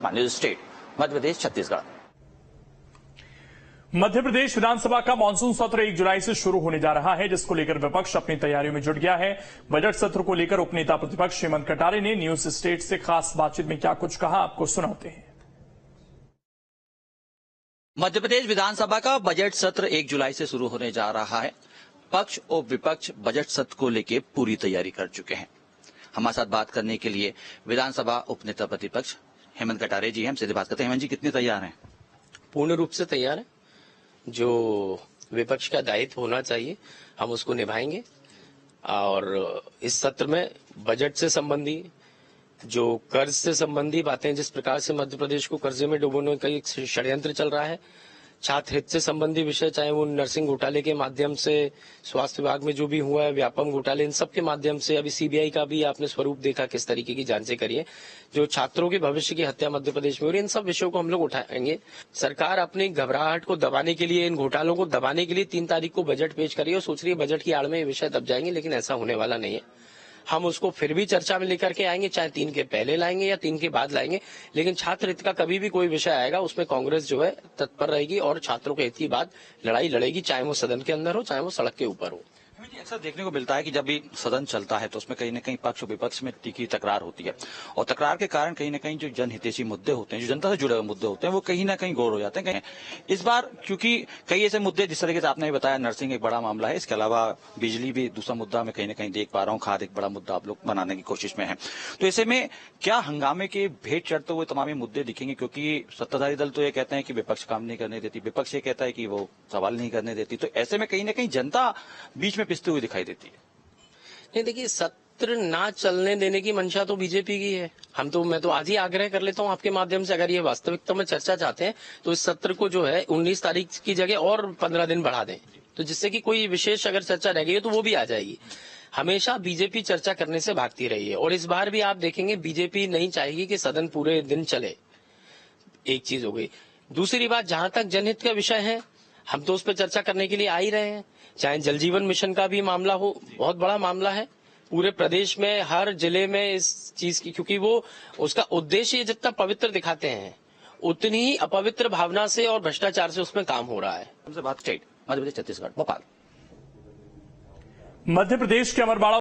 News state Madhya Pradesh Chhattisgarh. Madhya Pradesh विधानसभा का monsoon सत्र 1 जुलाई से शुरू होने जा रहा है, जिसको लेकर विपक्ष अपनी तैयारियों में जुट गया है। बजट सत्र को लेकर उपनेता प्रतिपक्ष हेमंत कटारे ने न्यूज स्टेट से खास बातचीत में क्या कुछ कहा, आपको सुनाते हैं। मध्य प्रदेश विधानसभा का बजट सत्र 1 जुलाई से शुरू होने जा रहा है। पक्ष और विपक्ष बजट सत्र को लेकर पूरी तैयारी कर चुके हैं। हमारे साथ बात करने के लिए विधानसभा उपनेता प्रतिपक्ष हेमंत कटारे जी हैं। हम सीधे बात करते हैं। हेमंत जी, कितने तैयार हैं? पूर्ण रूप से तैयार है। जो विपक्ष का दायित्व होना चाहिए हम उसको निभाएंगे और इस सत्र में बजट से संबंधी, जो कर्ज से संबंधी बातें, जिस प्रकार से मध्य प्रदेश को कर्जे में डुबोने का एक षड्यंत्र चल रहा है, छात्र हित से संबंधी विषय, चाहे वो नर्सिंग घोटाले के माध्यम से, स्वास्थ्य विभाग में जो भी हुआ है व्यापम घोटाले, इन सब के माध्यम से, अभी सीबीआई का भी आपने स्वरूप देखा किस तरीके की जांचें करी है, जो छात्रों के भविष्य की हत्या मध्य प्रदेश में हो रही है, इन सब विषयों को हम लोग उठाएंगे। सरकार अपनी घबराहट को दबाने के लिए, इन घोटालों को दबाने के लिए 3 तारीख को बजट पेश करी और सोच रही है बजट की आड़ में ये विषय दब जाएंगे, लेकिन ऐसा होने वाला नहीं है। हम उसको फिर भी चर्चा में लेकर के आएंगे, चाहे 3 के पहले लाएंगे या 3 के बाद लाएंगे, लेकिन छात्र हित का कभी भी कोई विषय आएगा उसमें कांग्रेस जो है तत्पर रहेगी और छात्रों के हित की बात लड़ाई लड़ेगी, चाहे वो सदन के अंदर हो चाहे वो सड़क के ऊपर हो। अक्सर देखने को मिलता है कि जब भी सदन चलता है तो उसमें कहीं न कहीं पक्ष विपक्ष में तीखी तकरार होती है और तकरार के कारण कहीं न कहीं जो जनहितैषी मुद्दे होते हैं, जो जनता से जुड़े हुए मुद्दे होते हैं, वो कहीं न कहीं गौर हो जाते हैं। इस बार क्योंकि कई ऐसे मुद्दे, जिस तरीके से आपने भी बताया, नर्सिंग एक बड़ा मामला है, इसके अलावा बिजली भी दूसरा मुद्दा मैं कहीं न कहीं देख पा रहा हूँ, खाद एक बड़ा मुद्दा आप लोग बनाने की कोशिश में है। तो ऐसे में क्या हंगामे के भेंट चढ़ते हुए तमाम मुद्दे दिखेंगे? क्योंकि सत्ताधारी दल तो ये कहते हैं कि विपक्ष काम नहीं करने देती, विपक्ष ये कहता है कि वो सवाल नहीं करने देती, तो ऐसे में कहीं न कहीं जनता बीच में पिसती हुई दिखाई देती है। नहीं, देखिए, सत्र ना चलने देने की मंशा तो बीजेपी की है। मैं तो आज ही आग्रह कर लेता हूं आपके माध्यम से, अगर ये वास्तविकता में चर्चा चाहते हैं तो इस सत्र को जो है 19 तारीख की जगह और 15 दिन बढ़ा दें, तो जिससे कि कोई विशेष अगर चर्चा रह गई है तो वो भी आ जाएगी। हमेशा बीजेपी चर्चा करने से भागती रही है और इस बार भी आप देखेंगे बीजेपी नहीं चाहेगी कि सदन पूरे दिन चले। एक चीज हो गई। दूसरी बात, जहां तक जनहित का विषय है, हम तो उस पर चर्चा करने के लिए आ ही रहे हैं। चाहे जल जीवन मिशन का भी मामला हो, बहुत बड़ा मामला है पूरे प्रदेश में, हर जिले में इस चीज की, क्योंकि वो उसका उद्देश्य जितना पवित्र दिखाते हैं उतनी ही अपवित्र भावना से और भ्रष्टाचार से उसमें काम हो रहा है। हमसे बात स्टेट मध्य प्रदेश छत्तीसगढ़ भोपाल। मध्य प्रदेश के अमरवाड़ा